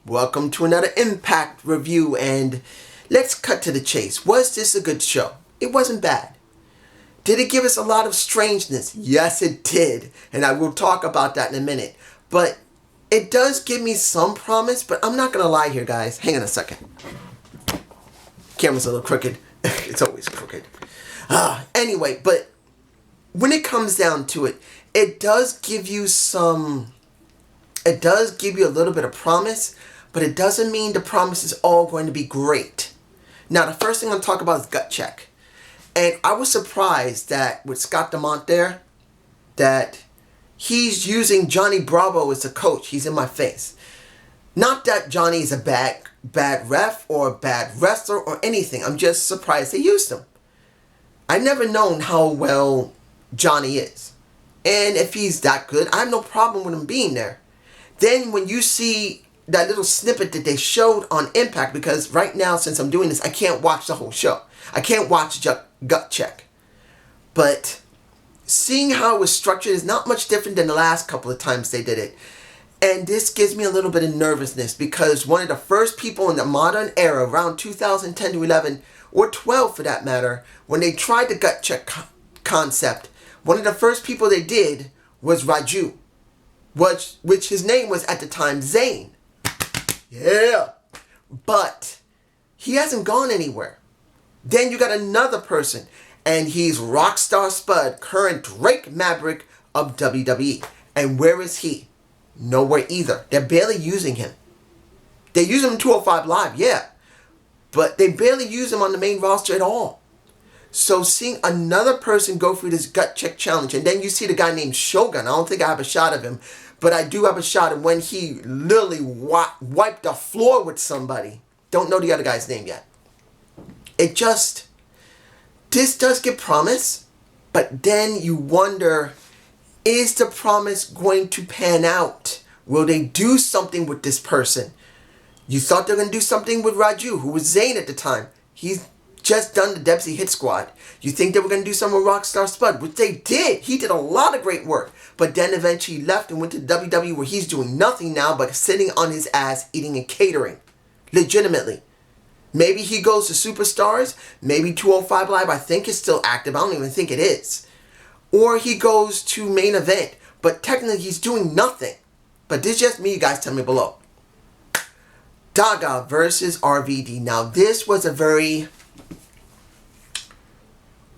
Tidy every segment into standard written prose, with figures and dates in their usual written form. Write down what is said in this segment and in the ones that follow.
Welcome to another Impact review, and let's cut to the chase. Was this a good show? It wasn't bad. Did it give us a lot of strangeness? Yes, it did, and I will talk about that in a minute. But it does give me some promise, but I'm not going to lie here, guys. Hang on a second. Camera's a little crooked. It's always crooked. Anyway, but when it comes down to it, it does give you a little bit of promise, but it doesn't mean the promise is all going to be great. Now, the first thing I'm going to talk about is gut check. And I was surprised that with Scott Demont there, that he's using Johnny Bravo as a coach. He's in my face. Not that Johnny is a bad ref or a bad wrestler or anything. I'm just surprised they used him. I've never known how well Johnny is. And if he's that good, I have no problem with him being there. Then when you see that little snippet that they showed on Impact, because right now, since I'm doing this, I can't watch the whole show. I can't watch Gut Check. But seeing how it was structured is not much different than the last couple of times they did it. And this gives me a little bit of nervousness, because one of the first people in the modern era, around 2010 to 11, or 12 for that matter, when they tried the Gut Check concept, one of the first people they did was Raju, which his name was at the time Zayn. Yeah. But he hasn't gone anywhere. Then you got another person, and he's Rockstar Spud, current Drake Maverick of WWE. And where is he? Nowhere either. They're barely using him. They use him in 205 Live, yeah. But they barely use him on the main roster at all. So seeing another person go through this gut check challenge, and then you see the guy named Shogun. I don't think I have a shot of him, but I do have a shot of when he literally wiped the floor with somebody. Don't know the other guy's name yet. This does give promise, but then you wonder, is the promise going to pan out? Will they do something with this person? You thought they were going to do something with Raju, who was Zayn at the time. He's just done the Dempsey Hit Squad. You think they were going to do something with Rockstar Spud, which they did. He did a lot of great work. But then eventually left and went to WWE, where he's doing nothing now but sitting on his ass eating and catering. Legitimately. Maybe he goes to Superstars. Maybe 205 Live, I think, is still active. I don't even think it is. Or he goes to Main Event. But technically he's doing nothing. But this is just me. You guys tell me below. Dada versus RVD. Now this was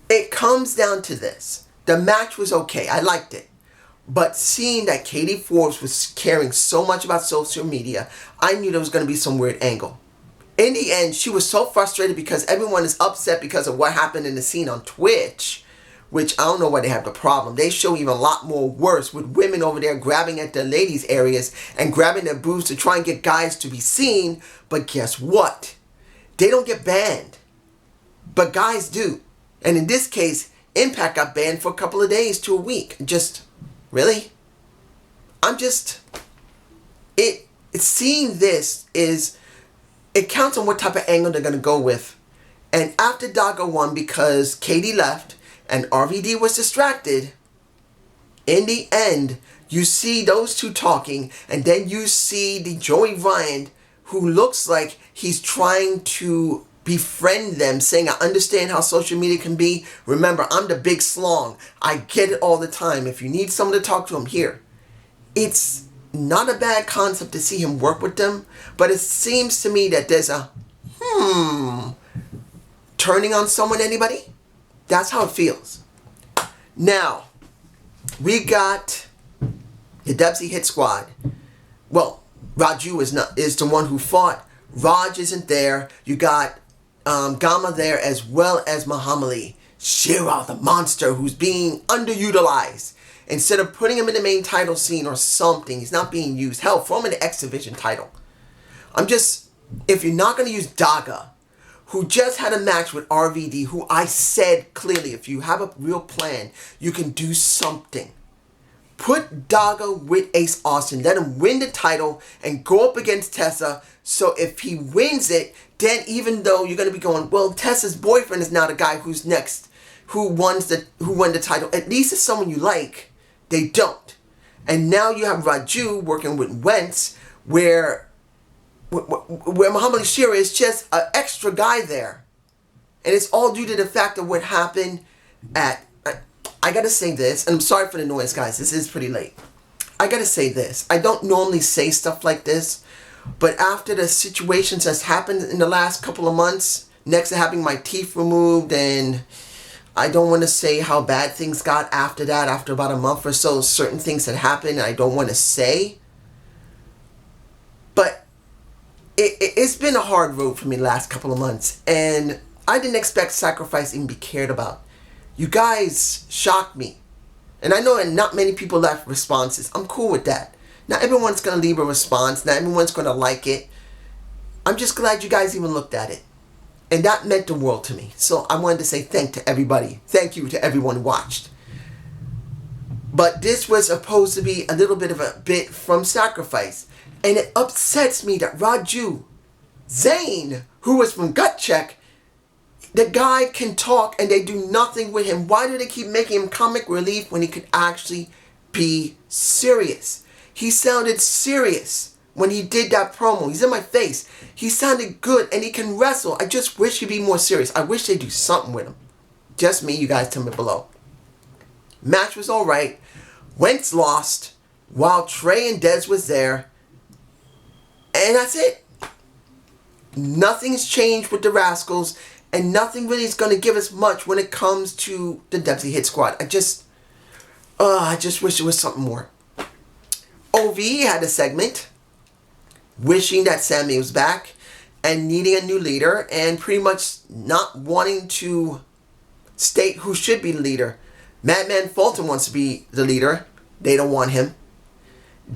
it comes down to this. The match was okay. I liked it. But seeing that Katie Forbes was caring so much about social media, I knew there was going to be some weird angle. In the end, she was so frustrated because everyone is upset because of what happened in the scene on Twitch, which I don't know why they have the problem. They show even a lot more worse, with women over there grabbing at the ladies' areas and grabbing their boobs to try and get guys to be seen. But guess what? They don't get banned. But guys do. And in this case, Impact got banned for a couple of days to a week. Really? Seeing this it counts on what type of angle they're going to go with. And after Daga won, because Katie left and RVD was distracted, in the end, you see those two talking, and then you see the Joey Ryan, who looks like he's trying to befriend them, saying, I understand how social media can be. Remember, I'm the big slong. I get it all the time. If you need someone to talk to, I'm here. It's not a bad concept to see him work with them, but it seems to me that there's a turning on someone, anybody? That's how it feels. Now, we got the Dempsey Hit Squad. Well, Raju is the one who fought. Raj isn't there. You got Gama there, as well as Muhammad Shira, the monster, who's being underutilized. Instead of putting him in the main title scene or something, he's not being used. Hell, throw him in the X Division title. If you're not going to use Daga, who just had a match with RVD, who I said clearly, if you have a real plan, you can do something. Put Daga with Ace Austin. Let him win the title and go up against Tessa. So if he wins it, then even though you're going to be going, well, Tessa's boyfriend is now the guy who's next, who won the title. At least it's someone you like. They don't. And now you have Raju working with Wentz, where where Muhammad Shira is just an extra guy there. And it's all due to the fact of what happened at... I gotta say this, and I'm sorry for the noise, guys. This is pretty late. I gotta say this. I don't normally say stuff like this, but after the situations that's happened in the last couple of months, next to having my teeth removed, and I don't want to say how bad things got after that, after about a month or so, certain things that happened I don't want to say. But it's been a hard road for me the last couple of months, and I didn't expect sacrifice to even be cared about. You guys shocked me. And I know that not many people left responses. I'm cool with that. Not everyone's going to leave a response. Not everyone's going to like it. I'm just glad you guys even looked at it. And that meant the world to me. So I wanted to say thank to everybody. Thank you to everyone who watched. But this was supposed to be a little bit of a bit from sacrifice. And it upsets me that Raju, Zane, who was from Gut Check, the guy can talk and they do nothing with him. Why do they keep making him comic relief when he could actually be serious? He sounded serious when he did that promo. He's in my face. He sounded good and he can wrestle. I just wish he'd be more serious. I wish they'd do something with him. Just me, you guys tell me below. Match was alright. Wentz lost while Trey and Dez was there. And that's it. Nothing's changed with the Rascals. And nothing really is going to give us much when it comes to the Dempsey Hit Squad. I just wish there was something more. OVE had a segment wishing that Sammy was back and needing a new leader and pretty much not wanting to state who should be the leader. Madman Fulton wants to be the leader. They don't want him.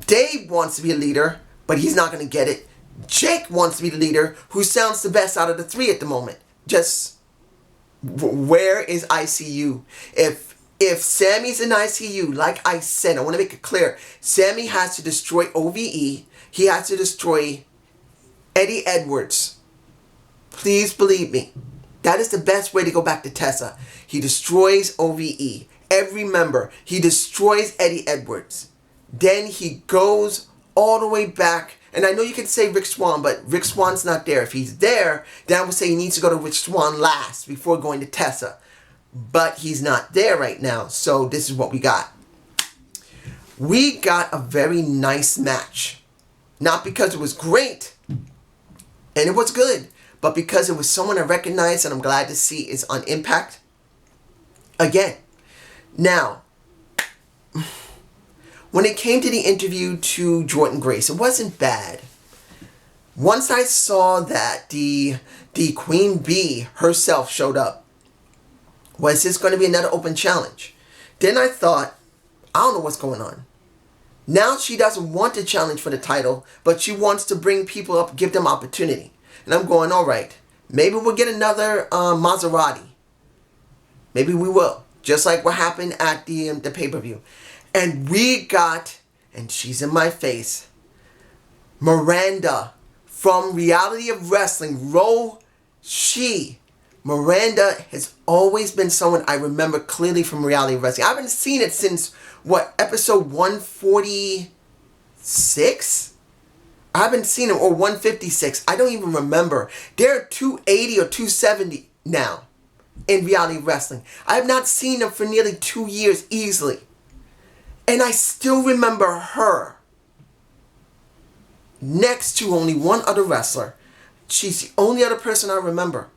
Dave wants to be a leader, but he's not going to get it. Jake wants to be the leader, who sounds the best out of the three at the moment. Just, where is ICU? If Sammy's in ICU, like I said, I want to make it clear, Sammy has to destroy OVE. He has to destroy Eddie Edwards. Please believe me. That is the best way to go back to Tessa. He destroys OVE. Every member. He destroys Eddie Edwards. Then he goes all the way back. And I know you can say Rick Swann, but Rick Swann's not there. If he's there, then I would say he needs to go to Rick Swann last before going to Tessa. But he's not there right now, so this is what we got. We got a very nice match. Not because it was great, and it was good, but because it was someone I recognized and I'm glad to see is on Impact again. Now, when it came to the interview to Jordan Grace, it wasn't bad. Once I saw that the Queen Bee herself showed up, was this going to be another open challenge? Then I thought, I don't know what's going on. Now she doesn't want to challenge for the title, but she wants to bring people up, give them opportunity. And I'm going, all right, maybe we'll get another Maserati. Maybe we will. Just like what happened at the pay-per-view. And we got, and she's in my face, Miranda from Reality of Wrestling. Miranda has always been someone I remember clearly from Reality of Wrestling. I haven't seen it since, what, episode 146? I haven't seen it, or 156. I don't even remember. They're 280 or 270 now in Reality of Wrestling. I have not seen them for nearly 2 years easily. And I still remember her next to only one other wrestler. She's the only other person I remember.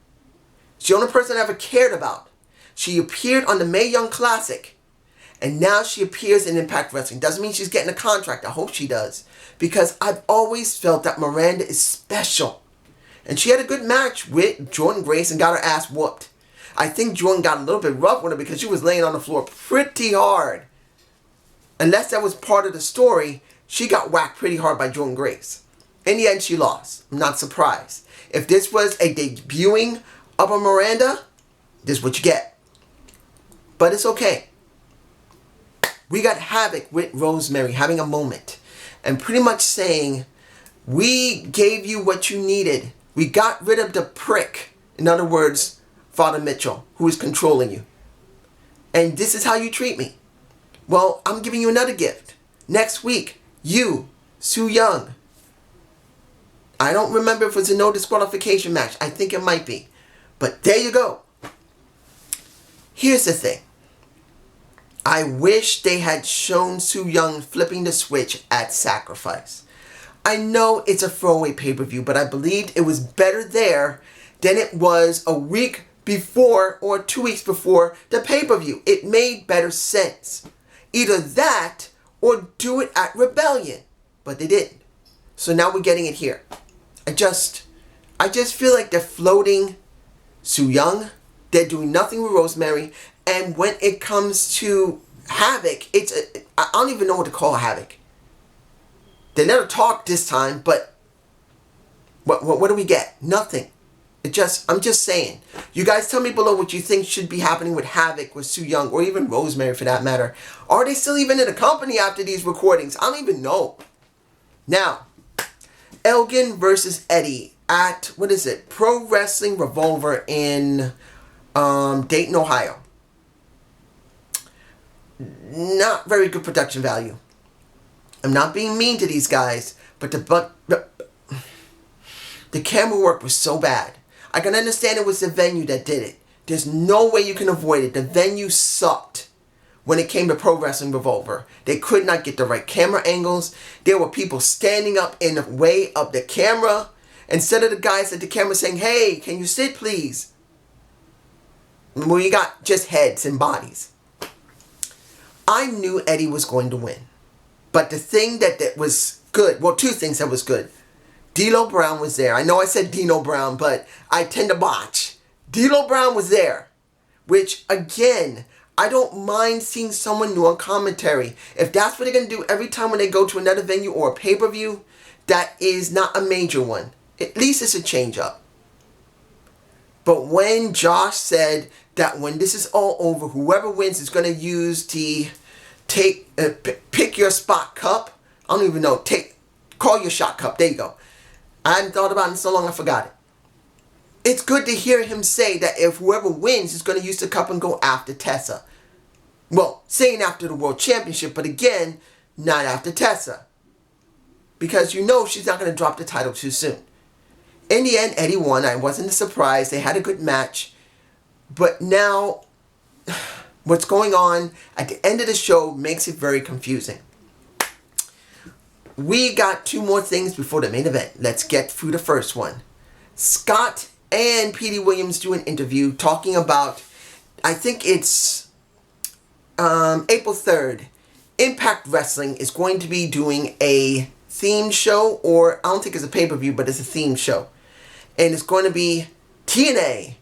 She's the only person I ever cared about. She appeared on the Mae Young Classic. And now she appears in Impact Wrestling. Doesn't mean she's getting a contract. I hope she does. Because I've always felt that Miranda is special. And she had a good match with Jordan Grace and got her ass whooped. I think Jordan got a little bit rough with her because she was laying on the floor pretty hard. Unless that was part of the story, she got whacked pretty hard by Jordan Grace. In the end, she lost. I'm not surprised. If this was a debuting of a Miranda, this is what you get. But it's okay. We got Havoc with Rosemary having a moment. And pretty much saying, we gave you what you needed. We got rid of the prick. In other words, Father Mitchell, who is controlling you. And this is how you treat me. Well, I'm giving you another gift. Next week, you, Su Young, I don't remember if it was a no disqualification match. I think it might be. But there you go. Here's the thing. I wish they had shown Su Yung flipping the switch at Sacrifice. I know it's a throwaway pay-per-view, but I believed it was better there than it was a week before or 2 weeks before the pay-per-view. It made better sense. Either that or do it at Rebellion. But they didn't. So now we're getting it here. I just feel like they're floating Su Yung. They're doing nothing with Rosemary. And when it comes to Havoc, I don't even know what to call Havoc. They never talked this time, but what do we get? Nothing. I'm just saying. You guys tell me below what you think should be happening with Havoc, with Su Yung, or even Rosemary for that matter. Are they still even in the company after these recordings? I don't even know. Now, Elgin versus Eddie at, what is it? Pro Wrestling Revolver in Dayton, Ohio. Not very good production value. I'm not being mean to these guys, but the camera work was so bad. I can understand it was the venue that did it. There's no way you can avoid it. The venue sucked when it came to Pro Wrestling Revolver. They could not get the right camera angles. There were people standing up in the way of the camera instead of the guys at the camera saying, "Hey, can you sit please?" Well, you got just heads and bodies. I knew Eddie was going to win. But the thing that was good, well, two things that was good. D'Lo Brown was there. I know I said Dino Brown, but I tend to botch. D'Lo Brown was there. Which, again, I don't mind seeing someone new on commentary. If that's what they're going to do every time when they go to another venue or a pay-per-view, that is not a major one. At least it's a change-up. But when Josh said that when this is all over, whoever wins is going to use the pick your spot cup. I don't even know. Call your shot cup. There you go. I hadn't thought about it in so long I forgot it. It's good to hear him say that if whoever wins is going to use the cup and go after Tessa. Well, saying after the World Championship, but again, not after Tessa. Because you know she's not going to drop the title too soon. In the end, Eddie won. I wasn't surprised. They had a good match. But now, what's going on at the end of the show makes it very confusing. We got two more things before the main event. Let's get through the first one. Scott and Petey Williams do an interview talking about, I think it's April 3rd. Impact Wrestling is going to be doing a themed show, or I don't think it's a pay-per-view, but it's a themed show. And it's going to be TNA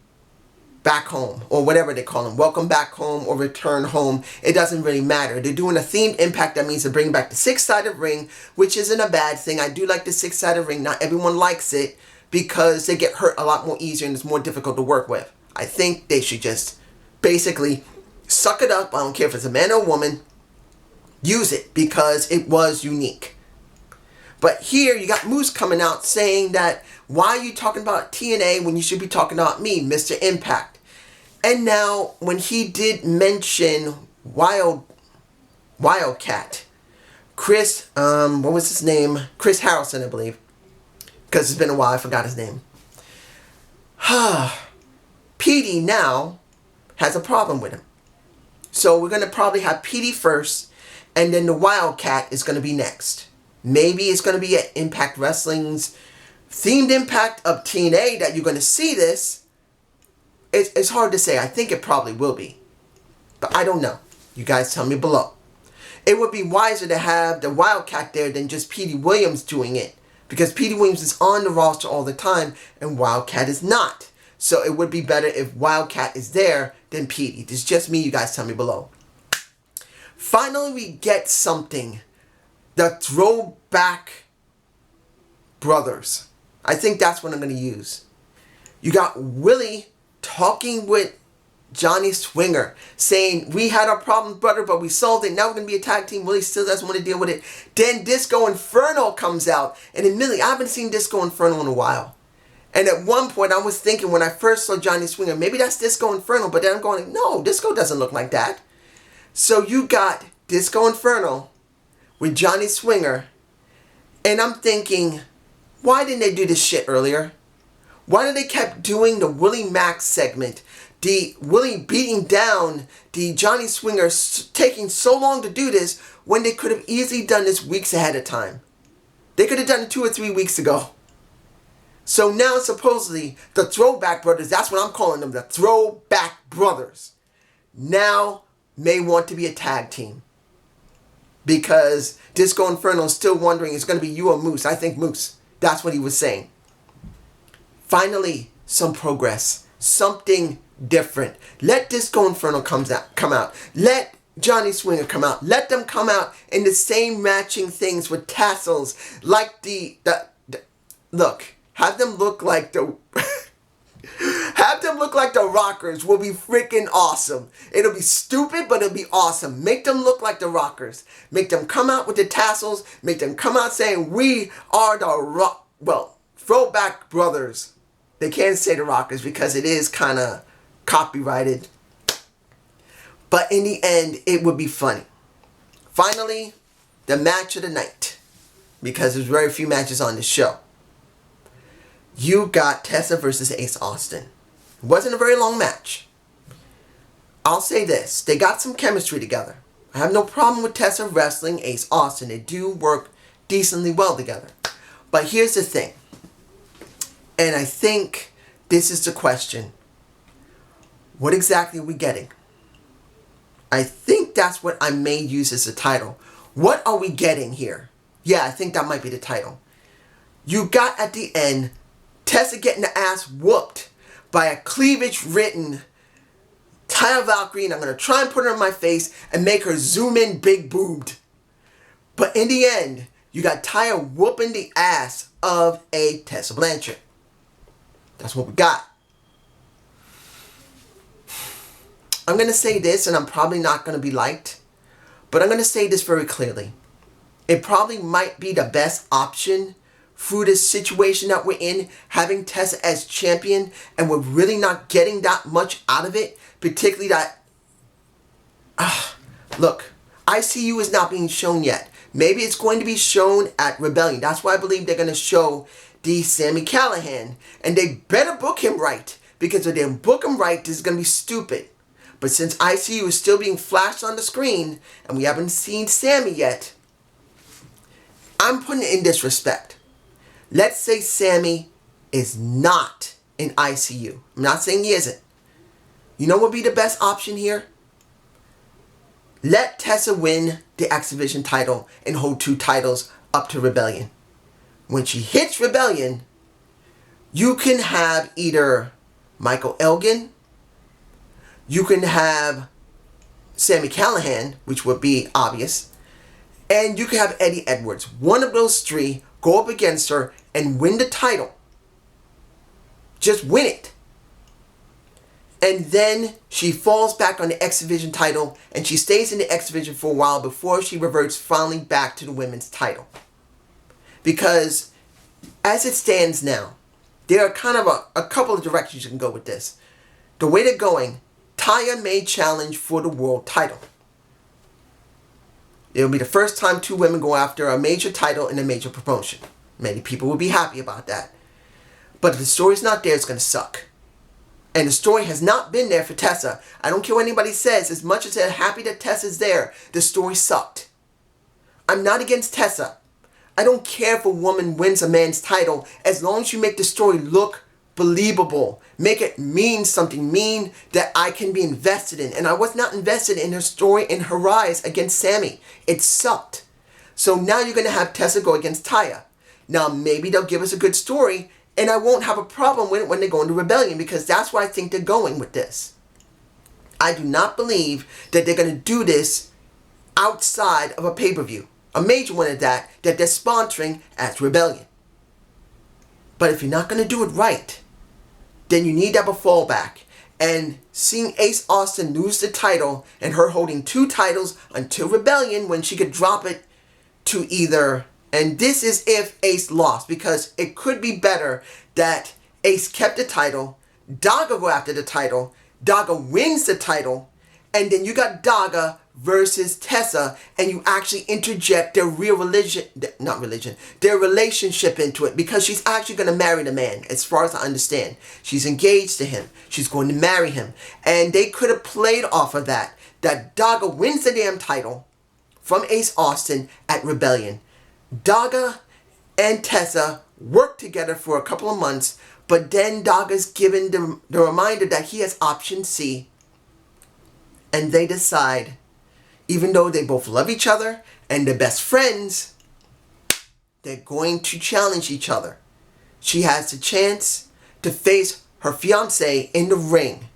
Back Home, or whatever they call them. Welcome Back Home or Return Home. It doesn't really matter. They're doing a themed Impact. That means they're bringing back the six-sided ring, which isn't a bad thing. I do like the six-sided ring. Not everyone likes it because they get hurt a lot more easier and it's more difficult to work with. I think they should just basically suck it up. I don't care if it's a man or a woman. Use it because it was unique. But here you got Moose coming out saying that, why are you talking about TNA when you should be talking about me, Mr. Impact? And now, when he did mention Wildcat, Chris, what was his name? Chris Harrelson, I believe. Because it's been a while, I forgot his name. Petey now has a problem with him. So we're going to probably have Petey first, and then the Wildcat is going to be next. Maybe it's going to be at Impact Wrestling's themed Impact of TNA that you're going to see this. It's hard to say. I think it probably will be. But I don't know. You guys tell me below. It would be wiser to have the Wildcat there than just Petey Williams doing it. Because Petey Williams is on the roster all the time and Wildcat is not. So it would be better if Wildcat is there than Petey. It's just me. You guys tell me below. Finally, we get something. The Throwback Brothers. I think that's what I'm going to use. You got Willie talking with Johnny Swinger, saying, we had our problems, brother, but we solved it. Now we're going to be a tag team. Willie still doesn't want to deal with it. Then Disco Inferno comes out. And admittedly, I haven't seen Disco Inferno in a while. And at one point, I was thinking when I first saw Johnny Swinger, maybe that's Disco Inferno. But then I'm going, no, Disco doesn't look like that. So you got Disco Inferno with Johnny Swinger. And I'm thinking, Why didn't they do this shit earlier? Why did they kept doing the Willie Max segment? The Willie beating down the Johnny Swinger taking so long to do this when they could have easily done this weeks ahead of time. They could have done it 2 or 3 weeks ago. So now supposedly the Throwback Brothers, that's what I'm calling them, the Throwback Brothers, now may want to be a tag team. Because Disco Inferno is still wondering, it's going to be you or Moose. I think Moose. That's what he was saying. Finally, some progress. Something different. Let Disco Inferno come out. Let Johnny Swinger come out. Let them come out in the same matching things with tassels. Like the look. Have them look like the... Have them look like the Rockers will be freaking awesome. It'll be stupid, but it'll be awesome. Make them look like the Rockers. Make them come out with the tassels. Make them come out saying, we are the Throwback Brothers. They can't say the Rockers because it is kind of copyrighted. But in the end, it would be funny. Finally, the match of the night. Because there's very few matches on the show. You got Tessa versus Ace Austin. It wasn't a very long match. I'll say this. They got some chemistry together. I have no problem with Tessa wrestling Ace Austin. They do work decently well together. But here's the thing. And I think this is the question. What exactly are we getting? I think that's what I may use as a title. What are we getting here? Yeah, I think that might be the title. You got at the end Tessa getting the ass whooped by a cleavage-ridden Taya Valkyrie, and I'm going to try and put her in my face and make her zoom in big boobed. But in the end, you got Taya whooping the ass of a Tessa Blanchard. That's what we got. I'm going to say this, and I'm probably not going to be liked, but I'm going to say this very clearly. It probably might be the best option through this situation that we're in, having Tessa as champion, and we're really not getting that much out of it, particularly that... Look, ICU is not being shown yet. Maybe it's going to be shown at Rebellion. That's why I believe they're going to show the Sami Callihan, and they better book him right, because if they don't book him right, this is going to be stupid. But since ICU is still being flashed on the screen, and we haven't seen Sami yet, I'm putting it in this respect. Let's say Sami is not in ICU. I'm not saying he isn't. You know what would be the best option here? Let Tessa win the X Division title and hold 2 titles up to Rebellion. When she hits Rebellion, you can have either Michael Elgin, you can have Sami Callihan, which would be obvious, and you can have Eddie Edwards. One of those 3 go up against her and win the title. Just win it. And then she falls back on the X Division title and she stays in the X Division for a while before she reverts finally back to the women's title. Because as it stands now, there are kind of a couple of directions you can go with this. The way they're going, Taya may challenge for the world title. It will be the first time 2 women go after a major title in a major promotion. Many people will be happy about that. But if the story's not there, it's going to suck. And the story has not been there for Tessa. I don't care what anybody says. As much as they're happy that Tessa's there, the story sucked. I'm not against Tessa. I don't care if a woman wins a man's title as long as you make the story look believable. Make it mean something, mean that I can be invested in. And I was not invested in her story in her rise against Sami. It sucked. So now you're going to have Tessa go against Taya. Now maybe they'll give us a good story and I won't have a problem with it when they go into Rebellion, because that's where I think they're going with this. I do not believe that they're going to do this outside of a pay-per-view. A major one of that they're sponsoring as Rebellion. But if you're not going to do it right, then you need to have a fallback. And seeing Ace Austin lose the title and her holding 2 titles until Rebellion when she could drop it to either... And this is if Ace lost, because it could be better that Ace kept the title, Dada go after the title, Dada wins the title, and then you got Dada versus Tessa, and you actually interject their their relationship into it, because she's actually going to marry the man, as far as I understand. She's engaged to him. She's going to marry him. And they could have played off of that Dada wins the damn title from Ace Austin at Rebellion. Dada and Tessa work together for a couple of months, but then Dada's given the reminder that he has option C, and they decide, even though they both love each other and they're best friends, they're going to challenge each other. She has the chance to face her fiancé in the ring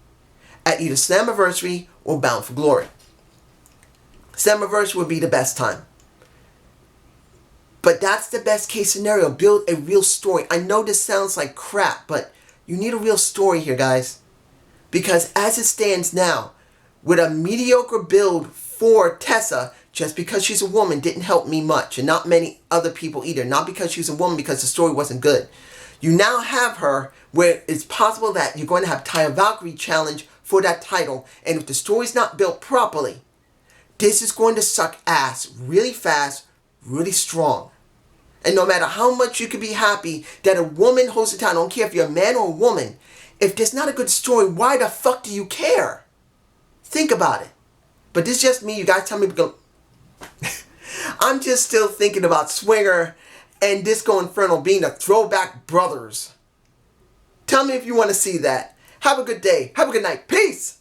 at either Slammiversary or Bound for Glory. Slammiversary would be the best time. But that's the best case scenario. Build a real story. I know this sounds like crap, but you need a real story here, guys. Because as it stands now, with a mediocre build for Tessa, just because she's a woman didn't help me much, and not many other people either. Not because she's a woman, because the story wasn't good. You now have her where it's possible that you're going to have Taya Valkyrie challenge for that title, and if the story's not built properly, this is going to suck ass really fast, really strong. And no matter how much you could be happy that a woman holds the title, I don't care if you're a man or a woman, if there's not a good story, why the fuck do you care? Think about it. But this is just me. You guys tell me. I'm just still thinking about Swinger and Disco Inferno being the throwback brothers. Tell me if you want to see that. Have a good day. Have a good night. Peace.